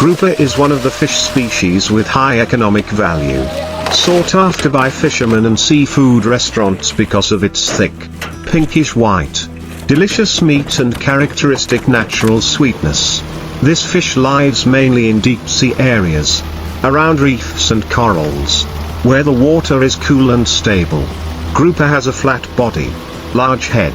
Grouper is one of the fish species with high economic value. Sought after by fishermen and seafood restaurants because of its thick, pinkish white, delicious meat and characteristic natural sweetness. This fish lives mainly in deep sea areas, around reefs and corals, where the water is cool and stable. Grouper has a flat body, large head,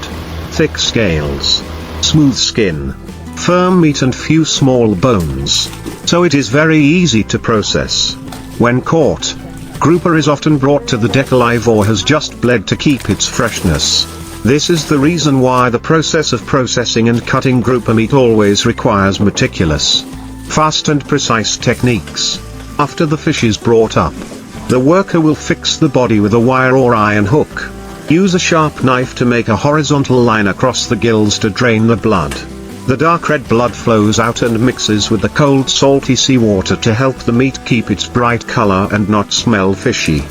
thick scales, smooth skin, firm meat and few small bones, so it is very easy to process. When caught, grouper is often brought to the deck alive or has just bled to keep its freshness. This is the reason why the process of processing and cutting grouper meat always requires meticulous, fast and precise techniques. After the fish is brought up, the worker will fix the body with a wire or iron hook. Use a sharp knife to make a horizontal line across the gills to drain the blood. The dark red blood flows out and mixes with the cold salty seawater to help the meat keep its bright color and not smell fishy.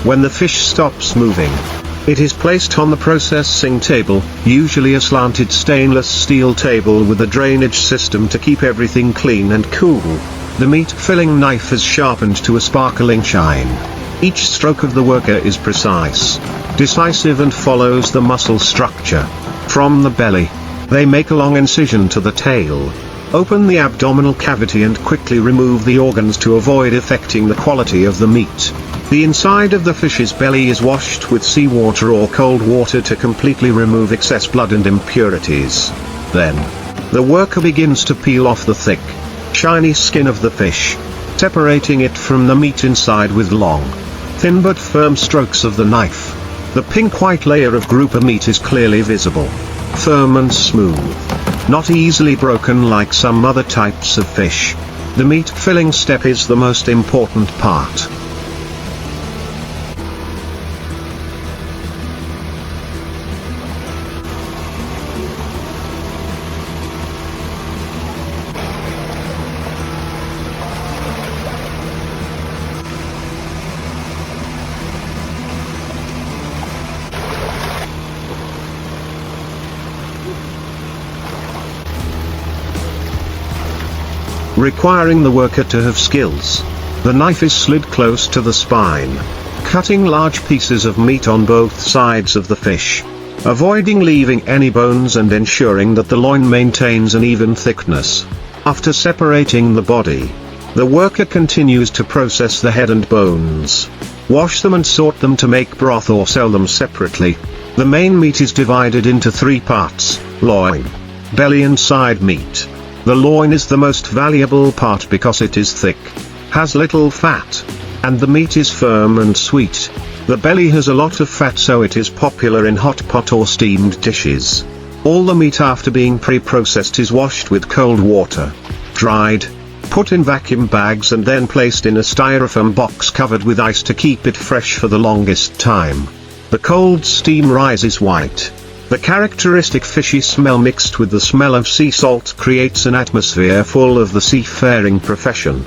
When the fish stops moving, it is placed on the processing table, usually a slanted stainless steel table with a drainage system to keep everything clean and cool. The meat filling knife is sharpened to a sparkling shine. Each stroke of the worker is precise, decisive and follows the muscle structure. From the belly, they make a long incision to the tail. Open the abdominal cavity and quickly remove the organs to avoid affecting the quality of the meat. The inside of the fish's belly is washed with seawater or cold water to completely remove excess blood and impurities. Then, the worker begins to peel off the thick, shiny skin of the fish, separating it from the meat inside with long, thin but firm strokes of the knife. The pink-white layer of grouper meat is clearly visible, firm and smooth, not easily broken like some other types of fish. The meat filling step is the most important part. Requiring the worker to have skills. The knife is slid close to the spine, cutting large pieces of meat on both sides of the fish, avoiding leaving any bones and ensuring that the loin maintains an even thickness. After separating the body, the worker continues to process the head and bones, wash them and sort them to make broth or sell them separately. The main meat is divided into three parts: loin, belly and side meat. The loin is the most valuable part because it is thick, has little fat, and the meat is firm and sweet. The belly has a lot of fat, so it is popular in hot pot or steamed dishes. All the meat after being pre-processed is washed with cold water, dried, put in vacuum bags and then placed in a styrofoam box covered with ice to keep it fresh for the longest time. The cold steam rises white. The characteristic fishy smell mixed with the smell of sea salt creates an atmosphere full of the seafaring profession.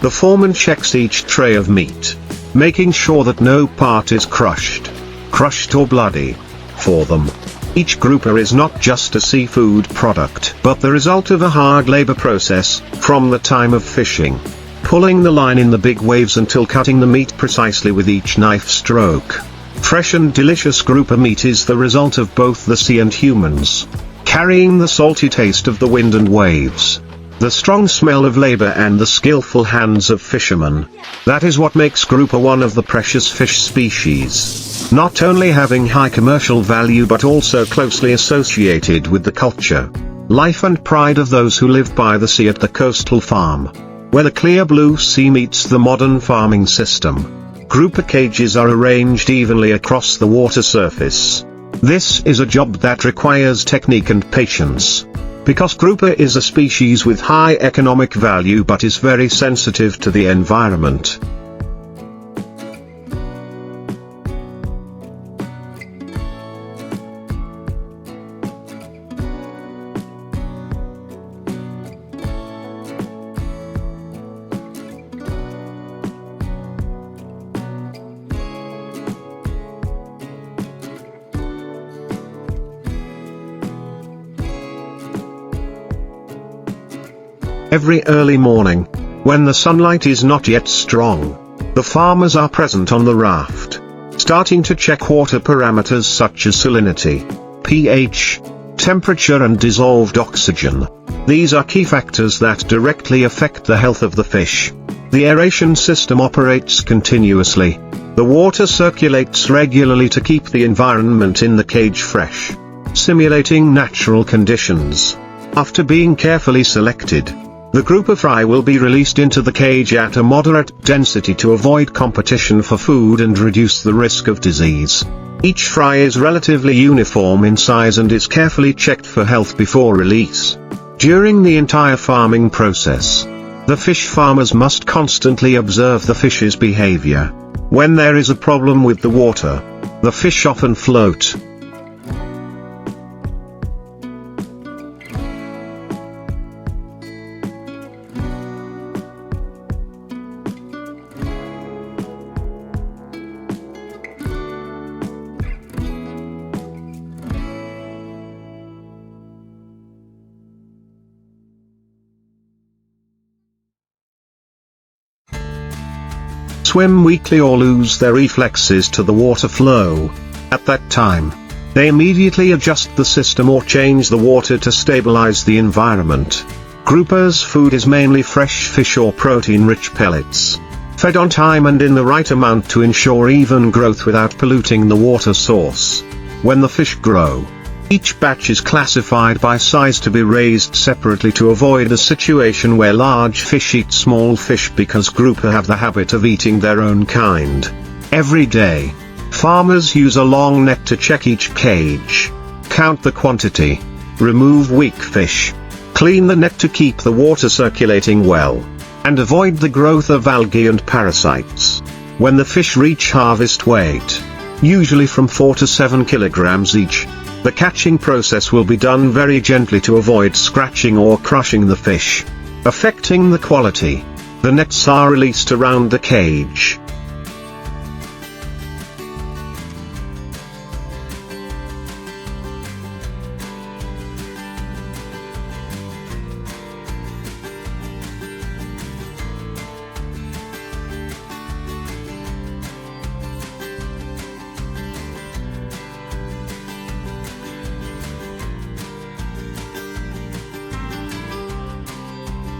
The foreman checks each tray of meat, making sure that no part is crushed or bloody, for them. Each grouper is not just a seafood product, but the result of a hard labor process, from the time of fishing, pulling the line in the big waves until cutting the meat precisely with each knife stroke. Fresh and delicious grouper meat is the result of both the sea and humans, carrying the salty taste of the wind and waves. The strong smell of labor and the skillful hands of fishermen. That is what makes grouper one of the precious fish species. Not only having high commercial value but also closely associated with the culture, life and pride of those who live by the sea at the coastal farm, where the clear blue sea meets the modern farming system. Grouper cages are arranged evenly across the water surface. This is a job that requires technique and patience, because grouper is a species with high economic value but is very sensitive to the environment. Every early morning, when the sunlight is not yet strong, the farmers are present on the raft, starting to check water parameters such as salinity, pH, temperature and dissolved oxygen. These are key factors that directly affect the health of the fish. The aeration system operates continuously. The water circulates regularly to keep the environment in the cage fresh, simulating natural conditions. After being carefully selected, the grouper fry will be released into the cage at a moderate density to avoid competition for food and reduce the risk of disease. Each fry is relatively uniform in size and is carefully checked for health before release. During the entire farming process, the fish farmers must constantly observe the fish's behavior. When there is a problem with the water, the fish often float. Swim weakly or lose their reflexes to the water flow. At that time, they immediately adjust the system or change the water to stabilize the environment. Groupers' food is mainly fresh fish or protein-rich pellets, fed on time and in the right amount to ensure even growth without polluting the water source. When the fish grow, each batch is classified by size to be raised separately to avoid a situation where large fish eat small fish because grouper have the habit of eating their own kind. Every day, farmers use a long net to check each cage, count the quantity, remove weak fish, clean the net to keep the water circulating well, and avoid the growth of algae and parasites. When the fish reach harvest weight, usually from 4 to 7 kilograms each, the catching process will be done very gently to avoid scratching or crushing the fish, affecting the quality. The nets are released around the cage.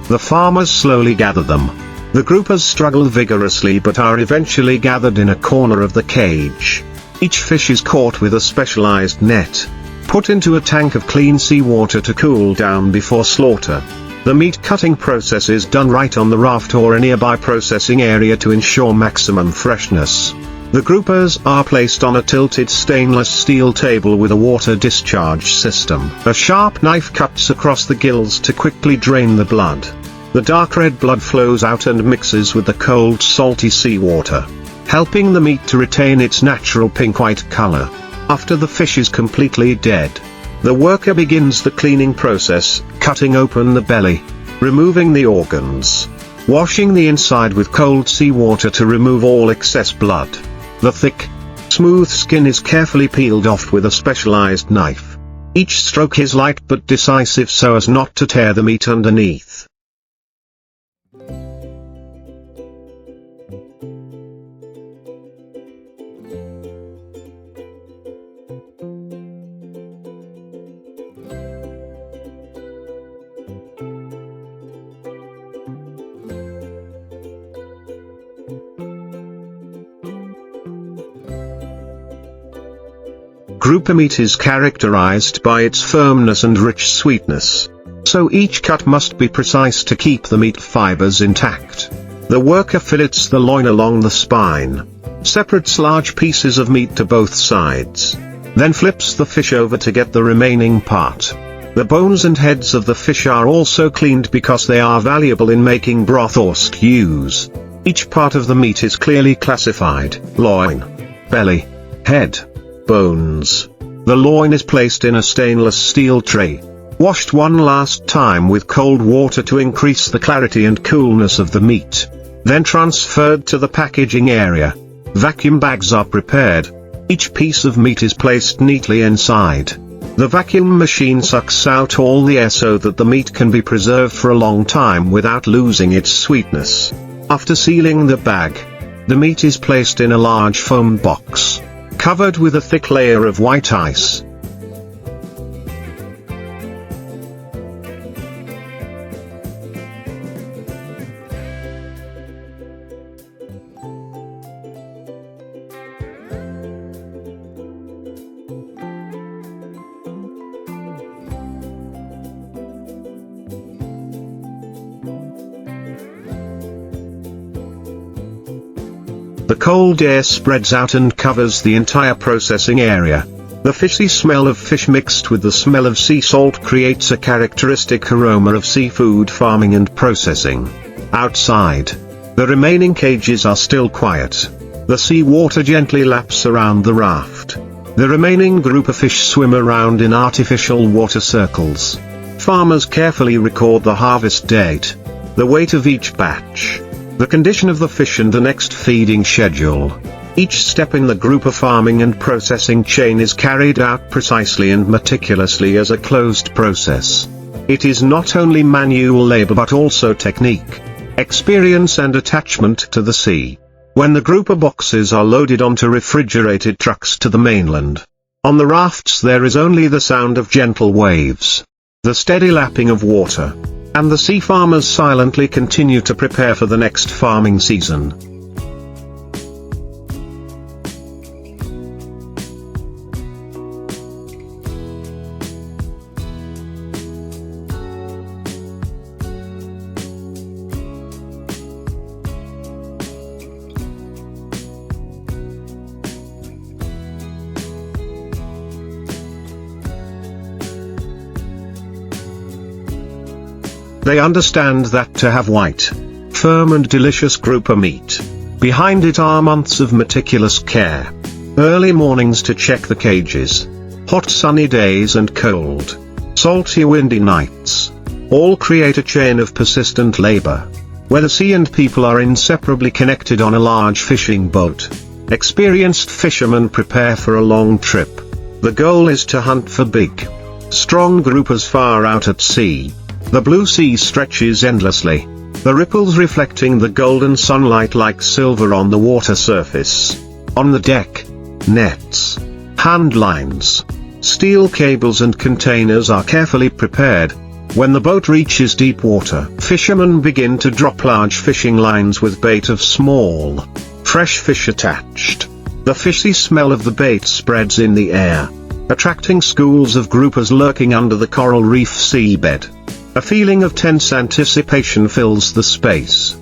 The farmers slowly gather them. The groupers struggle vigorously but are eventually gathered in a corner of the cage. Each fish is caught with a specialized net, put into a tank of clean seawater to cool down before slaughter. The meat cutting process is done right on the raft or a nearby processing area to ensure maximum freshness. The groupers are placed on a tilted stainless steel table with a water discharge system. A sharp knife cuts across the gills to quickly drain the blood. The dark red blood flows out and mixes with the cold salty seawater, helping the meat to retain its natural pink-white color. After the fish is completely dead, the worker begins the cleaning process, cutting open the belly, removing the organs, washing the inside with cold seawater to remove all excess blood. The thick, smooth skin is carefully peeled off with a specialized knife. Each stroke is light but decisive so as not to tear the meat underneath. Grouper meat is characterized by its firmness and rich sweetness. So each cut must be precise to keep the meat fibers intact. The worker fillets the loin along the spine, separates large pieces of meat to both sides, then flips the fish over to get the remaining part. The bones and heads of the fish are also cleaned because they are valuable in making broth or stews. Each part of the meat is clearly classified: loin, belly, head, bones. The loin is placed in a stainless steel tray, washed one last time with cold water to increase the clarity and coolness of the meat, then transferred to the packaging area. Vacuum bags are prepared. Each piece of meat is placed neatly inside. The vacuum machine sucks out all the air so that the meat can be preserved for a long time without losing its sweetness. After sealing the bag, the meat is placed in a large foam box, covered with a thick layer of white ice. The cold air spreads out and covers the entire processing area. The fishy smell of fish mixed with the smell of sea salt creates a characteristic aroma of seafood farming and processing. Outside, the remaining cages are still quiet. The sea water gently laps around the raft. The remaining group of fish swim around in artificial water circles. Farmers carefully record the harvest date, the weight of each batch, the condition of the fish and the next feeding schedule. Each step in the grouper farming and processing chain is carried out precisely and meticulously as a closed process. It is not only manual labor but also technique, experience and attachment to the sea. When the grouper boxes are loaded onto refrigerated trucks to the mainland, on the rafts there is only the sound of gentle waves, the steady lapping of water, and the sea farmers silently continue to prepare for the next farming season. They understand that to have white, firm and delicious grouper meat, behind it are months of meticulous care. Early mornings to check the cages, hot sunny days and cold, salty windy nights, all create a chain of persistent labor, where the sea and people are inseparably connected on a large fishing boat. Experienced fishermen prepare for a long trip. The goal is to hunt for big, strong groupers far out at sea. The blue sea stretches endlessly, the ripples reflecting the golden sunlight like silver on the water surface. On the deck, nets, hand lines, steel cables and containers are carefully prepared. When the boat reaches deep water, fishermen begin to drop large fishing lines with bait of small, fresh fish attached. The fishy smell of the bait spreads in the air, attracting schools of groupers lurking under the coral reef seabed. A feeling of tense anticipation fills the space.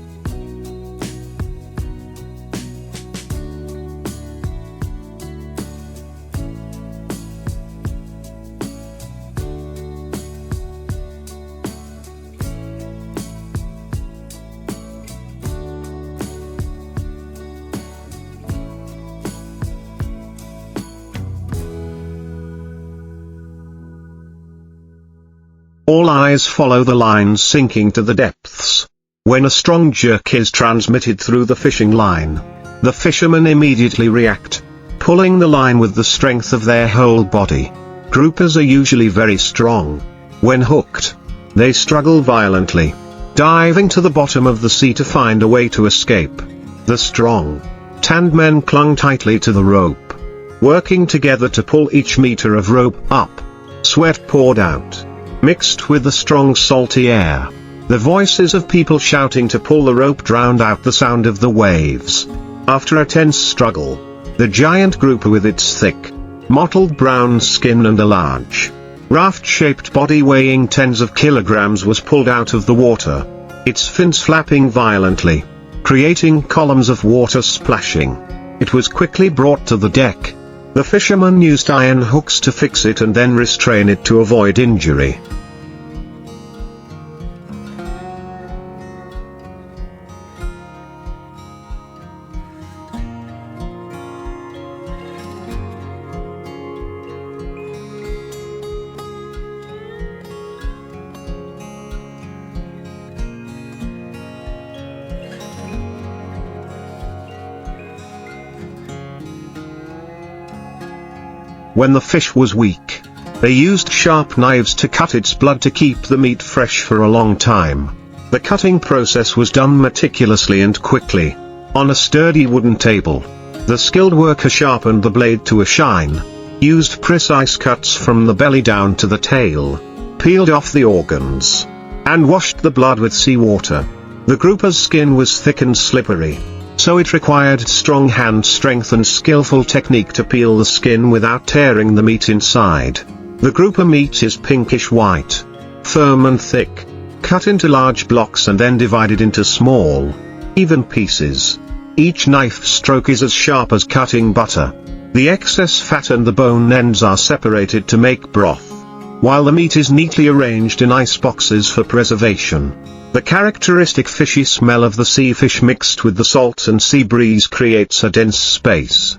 All eyes follow the lines sinking to the depths. When a strong jerk is transmitted through the fishing line, the fishermen immediately react, pulling the line with the strength of their whole body. Groupers are usually very strong. When hooked, they struggle violently, diving to the bottom of the sea to find a way to escape. The strong, tanned men clung tightly to the rope, working together to pull each meter of rope up. Sweat poured out, mixed with the strong salty air. The voices of people shouting to pull the rope drowned out the sound of the waves. After a tense struggle, the giant grouper with its thick, mottled brown skin and a large, raft-shaped body weighing tens of kilograms was pulled out of the water, its fins flapping violently, creating columns of water splashing. It was quickly brought to the deck. The fisherman used iron hooks to fix it and then restrain it to avoid injury. When the fish was weak, they used sharp knives to cut its blood to keep the meat fresh for a long time. The cutting process was done meticulously and quickly, on a sturdy wooden table. The skilled worker sharpened the blade to a shine, used precise cuts from the belly down to the tail, peeled off the organs, and washed the blood with seawater. The grouper's skin was thick and slippery, so it required strong hand strength and skillful technique to peel the skin without tearing the meat inside. The grouper meat is pinkish white, firm and thick, cut into large blocks and then divided into small, even pieces. Each knife stroke is as sharp as cutting butter. The excess fat and the bone ends are separated to make broth, while the meat is neatly arranged in ice boxes for preservation. The characteristic fishy smell of the sea fish mixed with the salt and sea breeze creates a dense space.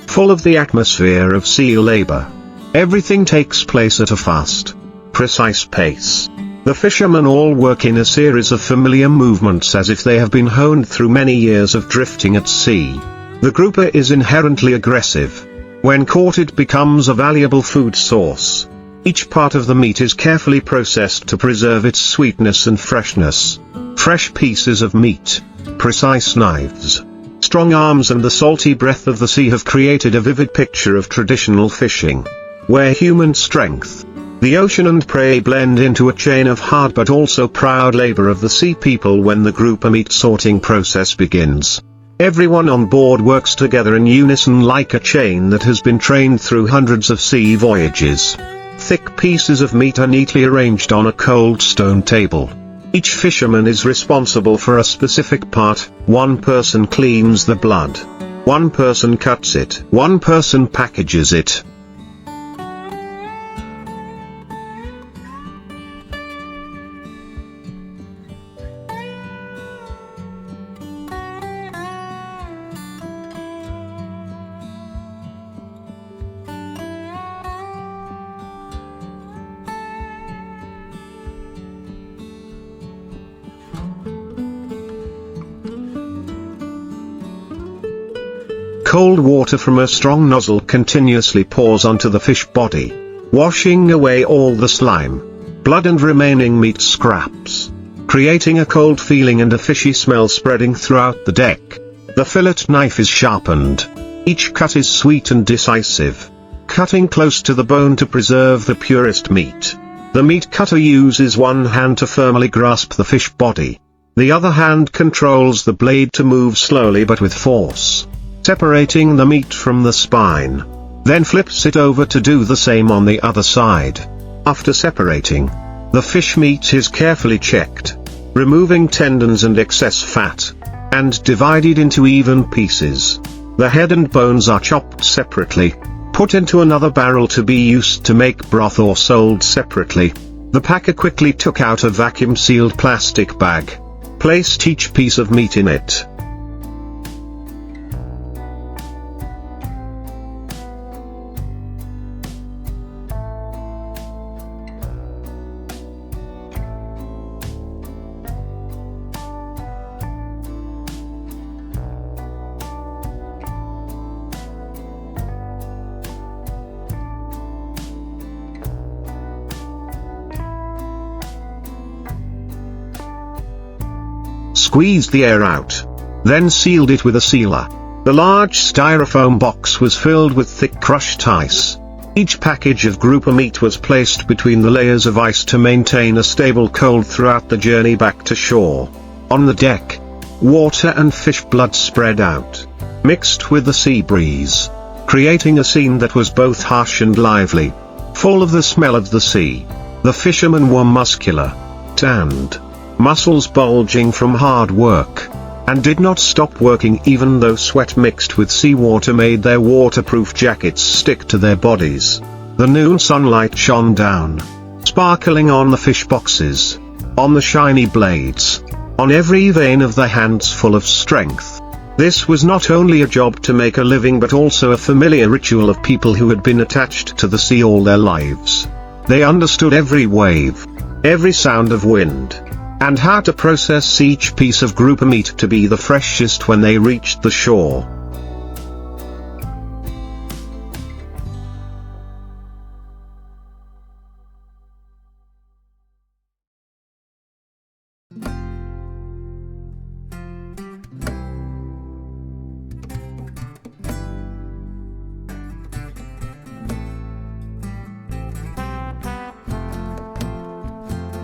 Full of the atmosphere of sea labor. Everything takes place at a fast, precise pace. The fishermen all work in a series of familiar movements as if they have been honed through many years of drifting at sea. The grouper is inherently aggressive. When caught, it becomes a valuable food source. Each part of the meat is carefully processed to preserve its sweetness and freshness. Fresh pieces of meat, precise knives, strong arms and the salty breath of the sea have created a vivid picture of traditional fishing, where human strength, the ocean and prey blend into a chain of hard but also proud labor of the sea people. When the grouper meat sorting process begins, everyone on board works together in unison like a chain that has been trained through hundreds of sea voyages. Thick pieces of meat are neatly arranged on a cold stone table. Each fisherman is responsible for a specific part. One person cleans the blood, one person cuts it, one person packages it. Cold water from a strong nozzle continuously pours onto the fish body, washing away all the slime, blood and remaining meat scraps, creating a cold feeling and a fishy smell spreading throughout the deck. The fillet knife is sharpened. Each cut is sweet and decisive, cutting close to the bone to preserve the purest meat. The meat cutter uses one hand to firmly grasp the fish body. The other hand controls the blade to move slowly but with force, separating the meat from the spine, then flips it over to do the same on the other side. After separating, the fish meat is carefully checked, removing tendons and excess fat, and divided into even pieces. The head and bones are chopped separately, put into another barrel to be used to make broth or sold separately. The packer quickly took out a vacuum-sealed plastic bag, placed each piece of meat in it. squeezed the air out, then sealed it with a sealer. The large styrofoam box was filled with thick crushed ice. Each package of grouper meat was placed between the layers of ice to maintain a stable cold throughout the journey back to shore. On the deck, water and fish blood spread out, mixed with the sea breeze, creating a scene that was both harsh and lively, full of the smell of the sea. The fishermen were muscular, tanned, muscles bulging from hard work, and did not stop working even though sweat mixed with seawater made their waterproof jackets stick to their bodies. The noon sunlight shone down, sparkling on the fish boxes, on the shiny blades, on every vein of their hands full of strength. This was not only a job to make a living but also a familiar ritual of people who had been attached to the sea all their lives. They understood every wave, every sound of wind, and how to process each piece of grouper meat to be the freshest when they reached the shore.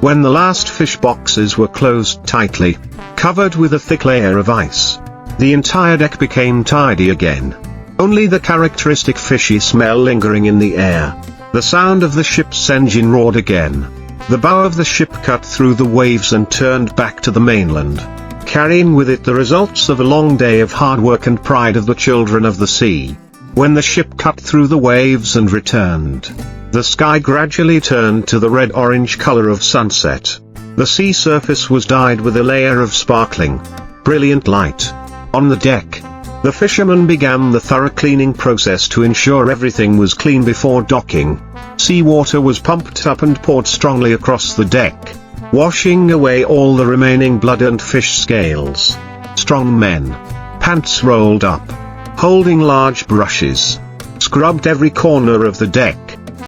When the last fish boxes were closed tightly, covered with a thick layer of ice, the entire deck became tidy again. Only the characteristic fishy smell lingering in the air. The sound of the ship's engine roared again. The bow of the ship cut through the waves and turned back to the mainland, carrying with it the results of a long day of hard work and pride of the children of the sea. When the ship cut through the waves and returned, the sky gradually turned to the red-orange color of sunset. The sea surface was dyed with a layer of sparkling, brilliant light. On the deck, the fishermen began the thorough cleaning process to ensure everything was clean before docking. Seawater was pumped up and poured strongly across the deck, washing away all the remaining blood and fish scales. Strong men, pants rolled up, holding large brushes, scrubbed every corner of the deck,